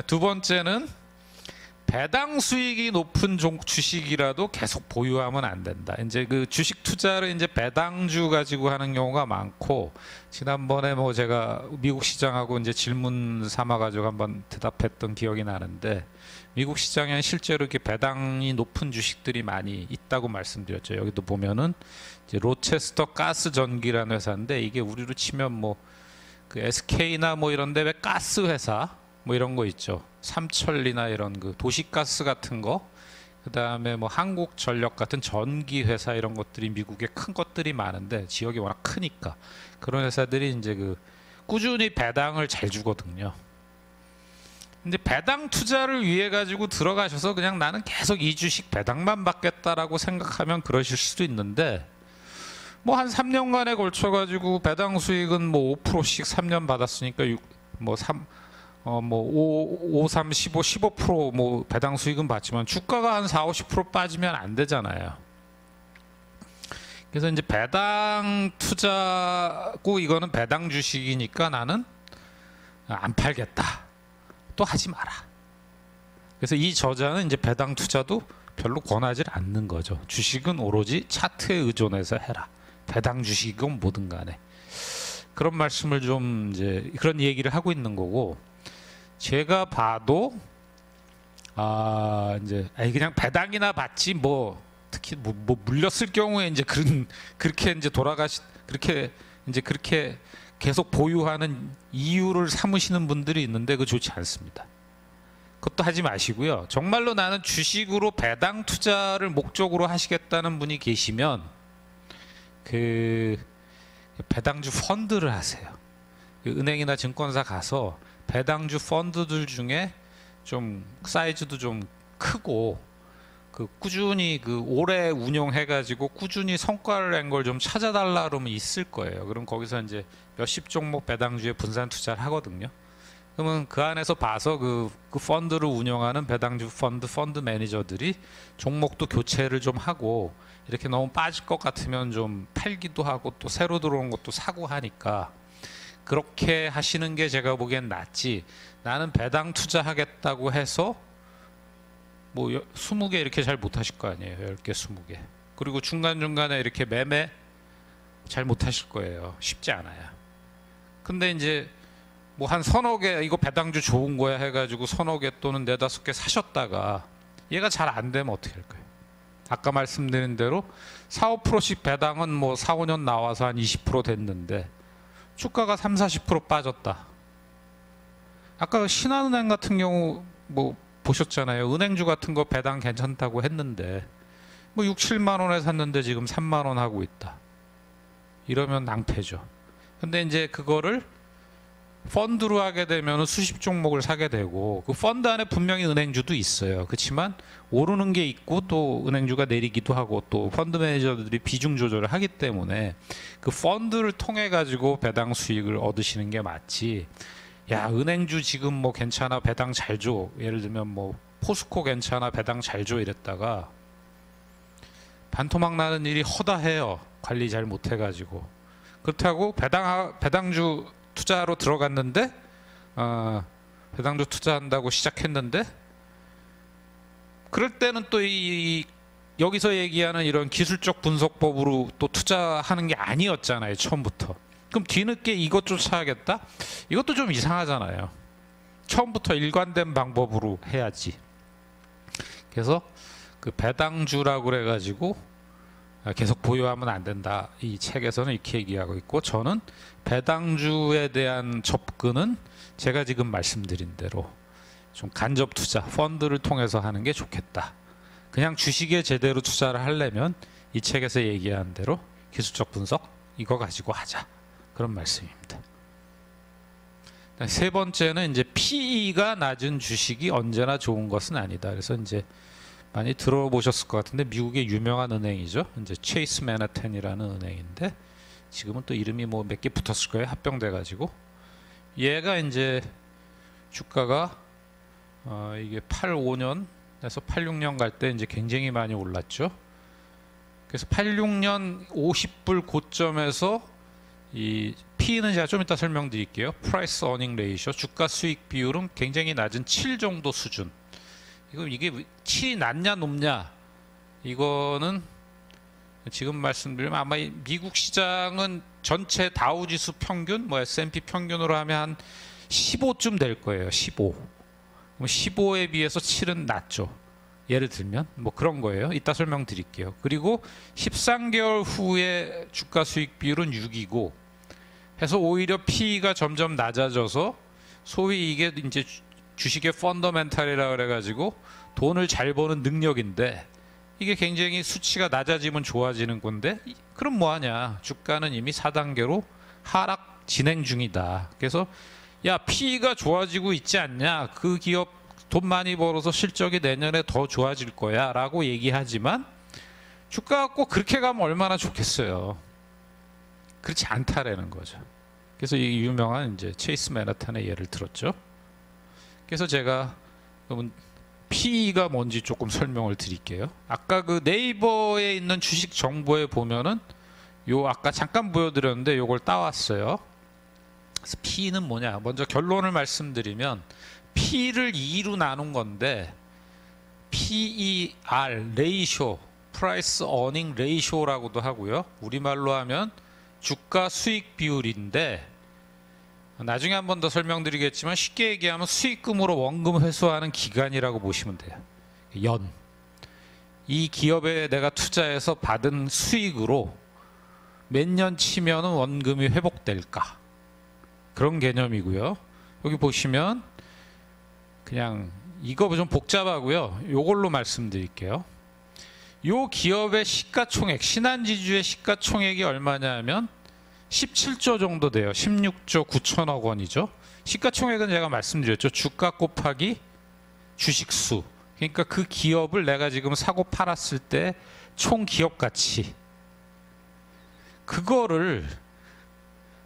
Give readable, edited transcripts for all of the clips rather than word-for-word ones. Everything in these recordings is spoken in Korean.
두 번째는 배당 수익이 높은 주식이라도 계속 보유하면 안 된다. 이제 그 주식 투자를 이제 배당주 가지고 하는 경우가 많고, 지난번에 뭐 제가 미국 시장하고 이제 질문 삼아 가지고 한번 대답했던 기억이 나는데, 미국 시장에는 실제로 이렇게 배당이 높은 주식들이 많이 있다고 말씀드렸죠. 여기도 보면은 이제 로체스터 가스 전기라는 회사인데, 이게 우리로 치면 뭐 그 SK나 뭐 이런데 왜 가스 회사 뭐 이런 거 있죠. 삼천리나 이런 그 도시가스 같은 거, 그 다음에 뭐 한국전력 같은 전기 회사 이런 것들이 미국에 큰 것들이 많은데, 지역이 워낙 크니까 그런 회사들이 이제 그 꾸준히 배당을 잘 주거든요. 근데 배당 투자를 위해 가지고 들어가셔서 그냥 나는 계속 이 주식 배당만 받겠다라고 생각하면 그러실 수도 있는데, 뭐 한 3년간에 걸쳐 가지고 배당 수익은 뭐 5%씩 3년 받았으니까 5, 3, 15, 15% 배당 수익은 받지만 주가가 한 4, 50% 빠지면 안 되잖아요. 그래서 이제 배당 투자고 이거는 배당 주식이니까 나는 안 팔겠다. 또 하지 마라. 그래서 이 저자는 이제 배당 투자도 별로 권하지 않는 거죠. 주식은 오로지 차트에 의존해서 해라. 배당 주식이건 뭐든 간에. 그런 말씀을 좀 이제 그런 얘기를 하고 있는 거고, 제가 봐도 이제 그냥 배당이나 받지 뭐 특히 뭐 물렸을 경우에 이제 그렇게 이제 그렇게 계속 보유하는 이유를 삼으시는 분들이 있는데, 그거 좋지 않습니다. 그것도 하지 마시고요. 정말로 나는 주식으로 배당 투자를 목적으로 하시겠다는 분이 계시면 그 배당주 펀드를 하세요. 은행이나 증권사 가서 배당주 펀드들 중에 좀 사이즈도 좀 크고 그 꾸준히 그 오래 운용해가지고 꾸준히 성과를 낸 걸 좀 찾아달라 그러면 있을 거예요. 그럼 거기서 이제 몇십 종목 배당주에 분산 투자를 하거든요. 그러면 그 안에서 봐서 그 펀드를 운영하는 배당주 펀드 매니저들이 종목도 교체를 좀 하고, 이렇게 너무 빠질 것 같으면 좀 팔기도 하고 또 새로 들어온 것도 사고 하니까 그렇게 하시는 게 제가 보기엔 낫지, 나는 배당 투자하겠다고 해서 뭐 20개 이렇게 잘 못하실 거 아니에요. 10개, 20개. 그리고 중간중간에 이렇게 매매 잘 못하실 거예요. 쉽지 않아요. 근데 이제 뭐 한 서너 개 이거 배당주 좋은 거야 해가지고 서너 개 또는 네다섯 개 사셨다가 얘가 잘 안 되면 어떻게 할 거예요? 아까 말씀드린 대로 4, 5%씩 배당은 뭐 4, 5년 나와서 한 20% 됐는데 주가가 3, 40% 빠졌다. 아까 신한은행 같은 경우 뭐 보셨잖아요. 은행주 같은 거 배당 괜찮다고 했는데 뭐 6, 7만 원에 샀는데 지금 3만 원 하고 있다. 이러면 낭패죠. 근데 이제 그거를 펀드로 하게 되면 수십 종목을 사게 되고, 그 펀드 안에 분명히 은행주도 있어요. 그렇지만 오르는 게 있고 또 은행주가 내리기도 하고 또 펀드 매니저들이 비중 조절을 하기 때문에 그 펀드를 통해 가지고 배당 수익을 얻으시는 게 맞지, 야 은행주 지금 뭐 괜찮아 배당 잘 줘, 예를 들면 뭐 포스코 괜찮아 배당 잘 줘 이랬다가 반토막 나는 일이 허다해요. 관리 잘 못해가지고. 그렇다고 배당주 투자로 들어갔는데 배당주 투자한다고 시작했는데, 그럴 때는 또 여기서 얘기하는 이런 기술적 분석법으로 또 투자하는 게 아니었잖아요, 처음부터. 그럼 뒤늦게 이것 쫓아야겠다? 이것도 좀 이상하잖아요. 처음부터 일관된 방법으로 해야지. 그래서 그 배당주라고 그래가지고 계속 보유하면 안 된다. 이 책에서는 이렇게 얘기하고 있고, 저는 배당주에 대한 접근은 제가 지금 말씀드린 대로 좀 간접 투자, 펀드를 통해서 하는 게 좋겠다. 그냥 주식에 제대로 투자를 하려면 이 책에서 얘기한 대로 기술적 분석 이거 가지고 하자. 그런 말씀입니다. 세 번째는 이제 PE가 낮은 주식이 언제나 좋은 것은 아니다. 그래서 이제 많이 들어보셨을 것 같은데 미국의 유명한 은행이죠. 이제 체이스 맨하탄이라는 은행인데 지금은 또 이름이 뭐 몇 개 붙었을 거예요. 합병돼 가지고. 얘가 이제 주가가 이게 85년에서 86년 갈 때 이제 굉장히 많이 올랐죠. 그래서 86년 50불 고점에서 이 P는 제가 좀 이따 설명드릴게요. Price Earning Ratio, 주가 수익 비율은 굉장히 낮은 7 정도 수준. 이게 7이 낮냐 높냐, 이거는 지금 말씀드리면 아마 미국 시장은 전체 다우지수 평균, 뭐 S&P 평균으로 하면 한 15쯤 될 거예요. 15. 15에 비해서 7은 낮죠. 예를 들면 뭐 그런 거예요. 이따 설명드릴게요. 그리고 13개월 후에 주가 수익 비율은 6이고 해서 오히려 P가 점점 낮아져서 소위 이게 이제 주식의 펀더멘탈이라 그래가지고 돈을 잘 버는 능력인데, 이게 굉장히 수치가 낮아지면 좋아지는 건데, 그럼 뭐하냐, 주가는 이미 4단계로 하락 진행 중이다. 그래서 야, P가 좋아지고 있지 않냐, 그 기업 돈 많이 벌어서 실적이 내년에 더 좋아질 거야 라고 얘기하지만 주가가 꼭 그렇게 가면 얼마나 좋겠어요. 그렇지 않다라는 거죠. 그래서 이 유명한 이제 체이스 맨하탄의 예를 들었죠. 그래서 제가 그러면 P가 뭔지 조금 설명을 드릴게요. 아까 그 네이버에 있는 주식 정보에 보면은 요 아까 잠깐 보여드렸는데 요걸 따왔어요. 그래서 P는 뭐냐, 먼저 결론을 말씀드리면 P를 2로 나눈 건데 PER, 레이쇼, Price Earning Ratio라고도 하고요. 우리말로 하면 주가 수익 비율인데, 나중에 한 번 더 설명드리겠지만 쉽게 얘기하면 수익금으로 원금 회수하는 기간이라고 보시면 돼요. 연. 이 기업에 내가 투자해서 받은 수익으로 몇 년 치면은 원금이 회복될까, 그런 개념이고요. 여기 보시면 그냥 이거 좀 복잡하고요. 요걸로 말씀드릴게요. 요 기업의 시가총액, 신한지주의 시가총액이 얼마냐 하면 17조 정도 돼요. 16조 9천억 원이죠. 시가총액은 제가 말씀드렸죠. 주가 곱하기 주식수. 그러니까 그 기업을 내가 지금 사고 팔았을 때 총 기업 가치, 그거를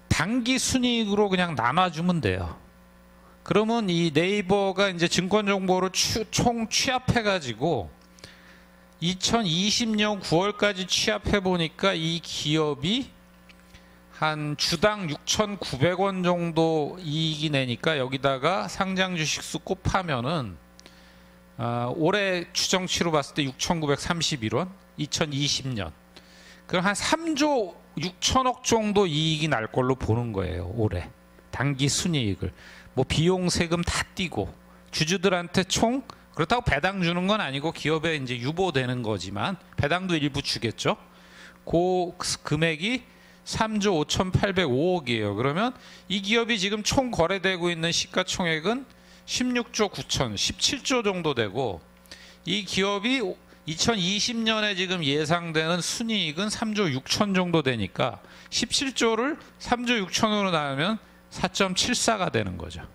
단기 순이익으로 그냥 나눠주면 돼요. 그러면 이 네이버가 이제 증권 정보를 총 취합해 가지고 2020년 9월까지 취합해 보니까 이 기업이 한 주당 6,900원 정도 이익이 내니까 여기다가 상장 주식수 곱하면은 올해 추정치로 봤을 때 6,931원, 2020년. 그럼 한 3조 6천억 정도 이익이 날 걸로 보는 거예요. 올해 단기 순이익을. 뭐 비용 세금 다 띄고 주주들한테 총, 그렇다고 배당 주는 건 아니고 기업에 이제 유보되는 거지만 배당도 일부 주겠죠. 그 금액이 3조 5,805억이에요. 그러면 이 기업이 지금 총 거래되고 있는 시가총액은 16조 9천, 17조 정도 되고, 이 기업이 2020년에 지금 예상되는 순이익은 3조 6천 정도 되니까 17조를 3조 6천으로 나누면 4.74가 되는 거죠.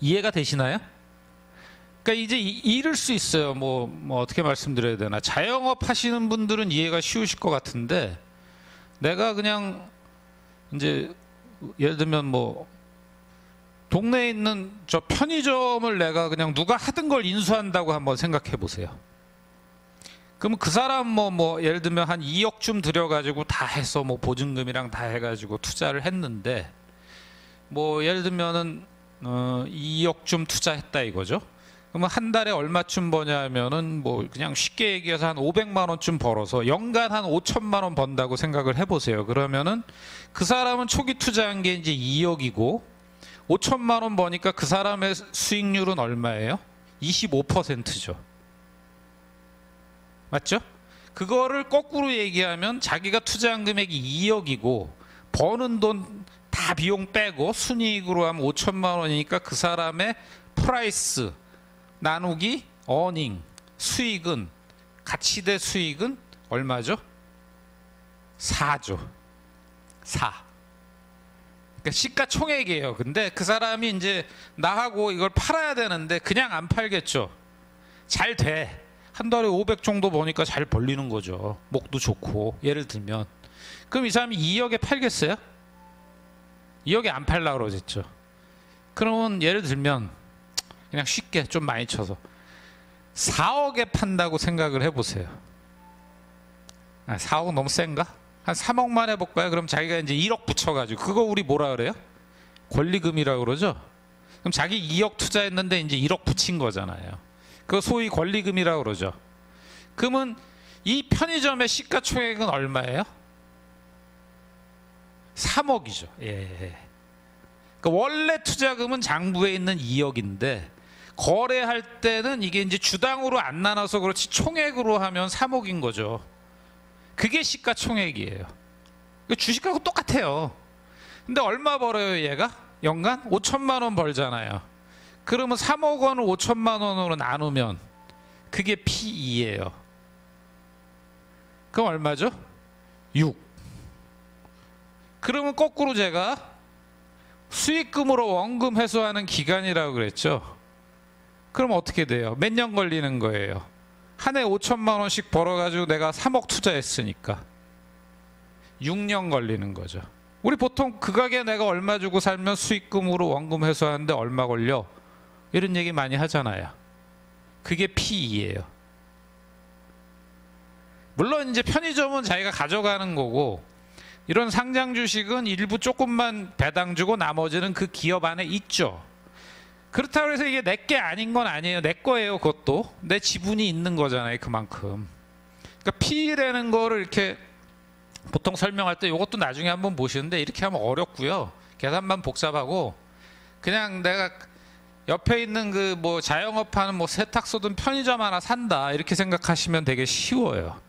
이해가 되시나요? 그러니까 이제 이럴 수 있어요. 뭐 어떻게 말씀드려야 되나. 자영업 하시는 분들은 이해가 쉬우실 것 같은데, 내가 그냥 이제 예를 들면 뭐 동네에 있는 저 편의점을 내가 그냥 누가 하던 걸 인수한다고 한번 생각해 보세요. 그러면 그 사람 뭐 예를 들면 한 2억쯤 들여가지고 다 해서 뭐 보증금이랑 다 해가지고 투자를 했는데, 뭐 예를 들면은 2억쯤 투자했다 이거죠. 그러면 한 달에 얼마쯤 버냐 하면은 뭐 그냥 쉽게 얘기해서 한 500만 원쯤 벌어서 연간 한 5천만 원 번다고 생각을 해보세요. 그러면은 그 사람은 초기 투자한 게 이제 2억이고 5천만 원 버니까 그 사람의 수익률은 얼마예요? 25%죠. 맞죠? 그거를 거꾸로 얘기하면 자기가 투자한 금액이 2억이고 버는 돈 다 비용 빼고 순이익으로 하면 5천만 원이니까 그 사람의 프라이스 나누기 어닝, 수익은, 가치대 수익은 얼마죠? 4죠. 4. 그러니까 시가총액이에요. 근데 그 사람이 이제 나하고 이걸 팔아야 되는데 그냥 안 팔겠죠. 잘 돼. 한 달에 500 정도 버니까 잘 벌리는 거죠. 목도 좋고. 예를 들면. 그럼 이 사람이 2억에 팔겠어요? 2억에 안 팔려고 그러겠죠. 그러면 예를 들면 그냥 쉽게 좀 많이 쳐서 4억에 판다고 생각을 해보세요. 4억 너무 센가? 한 3억만 해볼까요? 그럼 자기가 이제 1억 붙여가지고 그거 우리 뭐라 그래요? 권리금이라고 그러죠. 그럼 자기 2억 투자했는데 이제 1억 붙인 거잖아요. 그거 소위 권리금이라고 그러죠. 그러면 이 편의점의 시가총액은 얼마예요? 3억이죠. 예. 그러니까 원래 투자금은 장부에 있는 2억인데 거래할 때는 이게 이제 주당으로 안 나눠서 그렇지 총액으로 하면 3억인 거죠. 그게 시가총액이에요. 주식하고 똑같아요. 근데 얼마 벌어요 얘가? 연간 5천만 원 벌잖아요. 그러면 3억 원을 5천만 원으로 나누면 그게 P2예요. 그럼 얼마죠? 6. 그러면 거꾸로 제가 수익금으로 원금 회수하는 기간이라고 그랬죠. 그럼 어떻게 돼요? 몇 년 걸리는 거예요? 한 해 5천만 원씩 벌어가지고 내가 3억 투자했으니까 6년 걸리는 거죠. 우리 보통 그 가게 내가 얼마 주고 살면 수익금으로 원금 회수하는데 얼마 걸려? 이런 얘기 많이 하잖아요. 그게 P2예요. 물론 이제 편의점은 자기가 가져가는 거고 이런 상장 주식은 일부 조금만 배당 주고 나머지는 그 기업 안에 있죠. 그렇다고 해서 이게 내 게 아닌 건 아니에요. 내 거예요. 그것도 내 지분이 있는 거잖아요. 그만큼. 그러니까 P라는 거를 이렇게 보통 설명할 때 이것도 나중에 한번 보시는데 이렇게 하면 어렵고요. 계산만 복잡하고 그냥 내가 옆에 있는 그 뭐 자영업하는 뭐 세탁소든 편의점 하나 산다 이렇게 생각하시면 되게 쉬워요.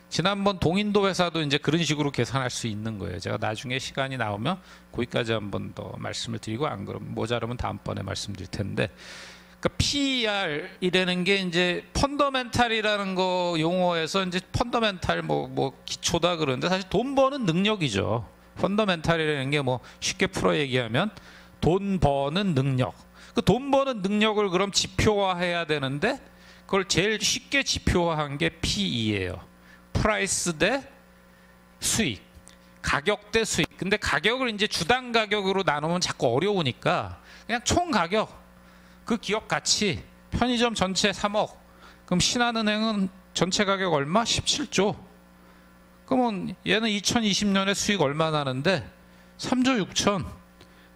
지난번 동인도 회사도 이제 그런 식으로 계산할 수 있는 거예요. 제가 나중에 시간이 나오면 거기까지 한번 더 말씀을 드리고 안 그러면 모자르면 다음번에 말씀드릴 텐데, 그러니까 PER이라는 게 이제 펀더멘탈이라는 거 용어에서 이제 펀더멘탈 뭐 기초다 그러는데 사실 돈 버는 능력이죠. 펀더멘탈이라는 게 뭐 쉽게 풀어 얘기하면 돈 버는 능력. 그 돈 버는 능력을 그럼 지표화해야 되는데 그걸 제일 쉽게 지표화한 게 PE예요. 프라이스 대 수익, 가격 대 수익. 근데 가격을 이제 주당 가격으로 나누면 자꾸 어려우니까 그냥 총 가격, 그 기업 가치, 편의점 전체 3억. 그럼 신한은행은 전체 가격 얼마? 17조. 그러면 얘는 2020년에 수익 얼마 나는데 3조 6천.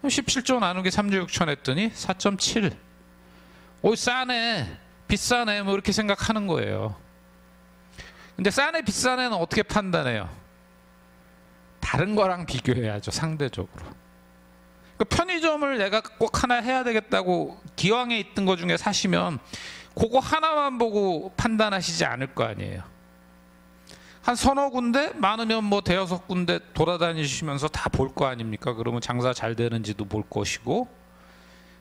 17조 나누기 3조 6천 했더니 4.7. 오, 싸네, 비싸네, 뭐 이렇게 생각하는 거예요. 근데 싸네 비싸네는 어떻게 판단해요? 다른 거랑 비교해야죠. 상대적으로. 그 편의점을 내가 꼭 하나 해야 되겠다고 기왕에 있던 거 중에 사시면 그거 하나만 보고 판단하시지 않을 거 아니에요. 한 서너 군데, 많으면 뭐 대여섯 군데 돌아다니시면서 다 볼 거 아닙니까? 그러면 장사 잘 되는지도 볼 것이고,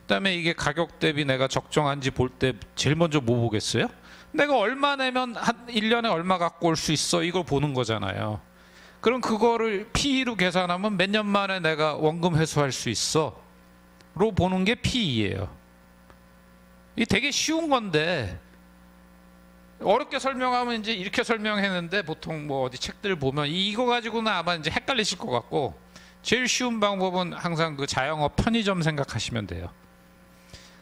그다음에 이게 가격 대비 내가 적정한지 볼 때 제일 먼저 뭐 보겠어요? 내가 얼마 내면 한 1년에 얼마 갖고 올 수 있어, 이걸 보는 거잖아요. 그럼 그거를 PE로 계산하면 몇 년 만에 내가 원금 회수할 수 있어 로 보는 게 PE예요. 이게 되게 쉬운 건데 어렵게 설명하면 이제 이렇게 설명했는데 보통 뭐 어디 책들 보면 이거 가지고는 아마 이제 헷갈리실 것 같고, 제일 쉬운 방법은 항상 그 자영업 편의점 생각하시면 돼요.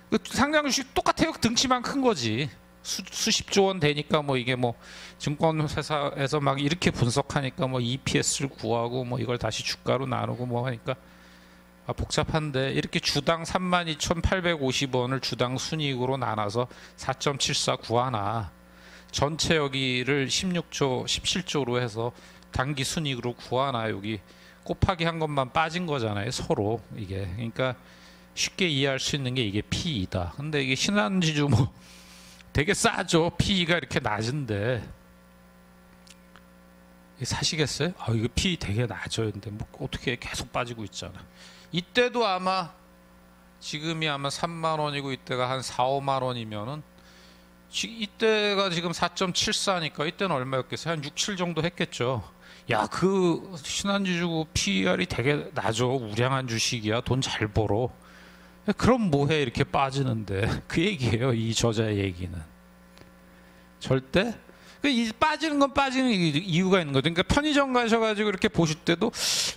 그 상장주식 똑같아요. 등치만 큰 거지. 수십조 원 되니까 뭐 이게 뭐 증권회사에서 막 이렇게 분석하니까 뭐 EPS를 구하고 뭐 이걸 다시 주가로 나누고 뭐 하니까 복잡한데, 이렇게 주당 32,850원을 주당 순이익으로 나눠서 4.74 구하나 전체 여기를 16조 17조로 해서 단기 순이익으로 구하나 여기 곱하기 한 것만 빠진 거잖아요. 서로 이게. 그러니까 쉽게 이해할 수 있는 게 이게 PE다. 근데 이게 신한지주 뭐 되게 싸죠. PE가 이렇게 낮은데 사시겠어요? 아, 이거 PE 되게 낮아요. 근데 뭐 어떻게 계속 빠지고 있잖아. 이때도 아마 지금이 아마 3만 원이고 이때가 한 4, 5만 원이면은 이때가 지금 4.74니까 이때는 얼마였겠어요? 한 6, 7 정도 했겠죠. 야, 그 신한지주 PER이 되게 낮아. 우량한 주식이야. 돈 잘 벌어. 그럼 뭐해 이렇게 빠지는데. 그 얘기예요. 이 저자의 얘기는. 절대 이 빠지는 건 빠지는 이유가 있는 거죠. 그러니까 편의점 가셔가지고 이렇게 보실 때도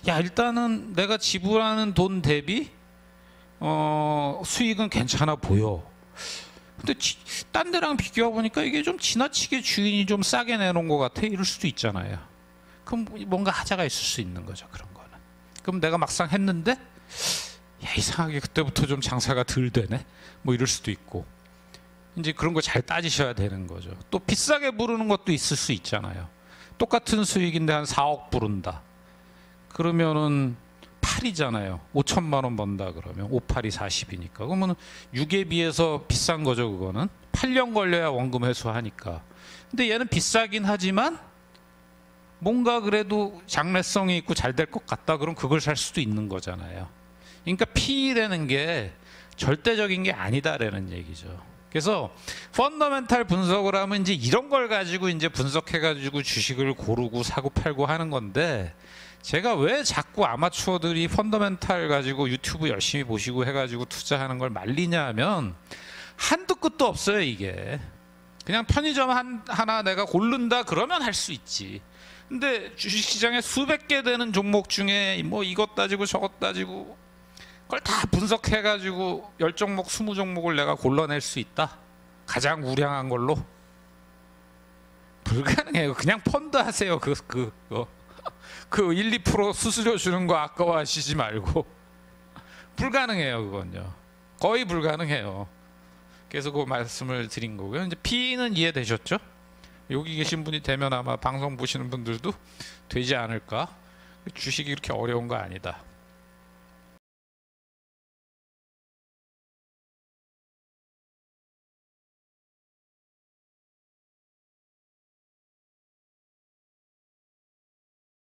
야, 일단은 내가 지불하는 돈 대비 수익은 괜찮아 보여. 근데 딴 데랑 비교해 보니까 이게 좀 지나치게 주인이 좀 싸게 내놓은 것 같아. 이럴 수도 있잖아요. 그럼 뭔가 하자가 있을 수 있는 거죠. 그런 거는. 그럼 내가 막상 했는데 야, 이상하게 그때부터 좀 장사가 덜 되네. 뭐 이럴 수도 있고. 이제 그런 거 잘 따지셔야 되는 거죠. 또 비싸게 부르는 것도 있을 수 있잖아요. 똑같은 수익인데 한 4억 부른다. 그러면은 8이잖아요. 5천만 원 번다 그러면 5, 8이 40이니까. 그러면 6에 비해서 비싼 거죠. 그거는 8년 걸려야 원금 회수하니까. 근데 얘는 비싸긴 하지만 뭔가 그래도 장래성이 있고 잘 될 것 같다. 그럼 그걸 살 수도 있는 거잖아요. 그러니까 P라는 게 절대적인 게 아니다라는 얘기죠. 그래서 펀더멘탈 분석을 하면 이제 이런 걸 가지고 이제 분석해 가지고 주식을 고르고 사고 팔고 하는 건데, 제가 왜 자꾸 아마추어들이 펀더멘탈 가지고 유튜브 열심히 보시고 해가지고 투자하는 걸 말리냐 하면 한도 끝도 없어요. 이게 그냥 편의점 하나 내가 고른다 그러면 할 수 있지. 근데 주식시장에 수백 개 되는 종목 중에 뭐 이것 따지고 저것 따지고 그걸 다 분석해 가지고 10종목 20종목을 내가 골라낼 수 있다? 가장 우량한 걸로? 불가능해요. 그냥 펀드 하세요. 그 1, 2% 수수료 주는 거 아까워하시지 말고. 불가능해요. 그건요. 거의 불가능해요. 그래서 그 말씀을 드린 거고요. 이제 P는 이해되셨죠? 여기 계신 분이 되면 아마 방송 보시는 분들도 되지 않을까? 주식이 이렇게 어려운 거 아니다.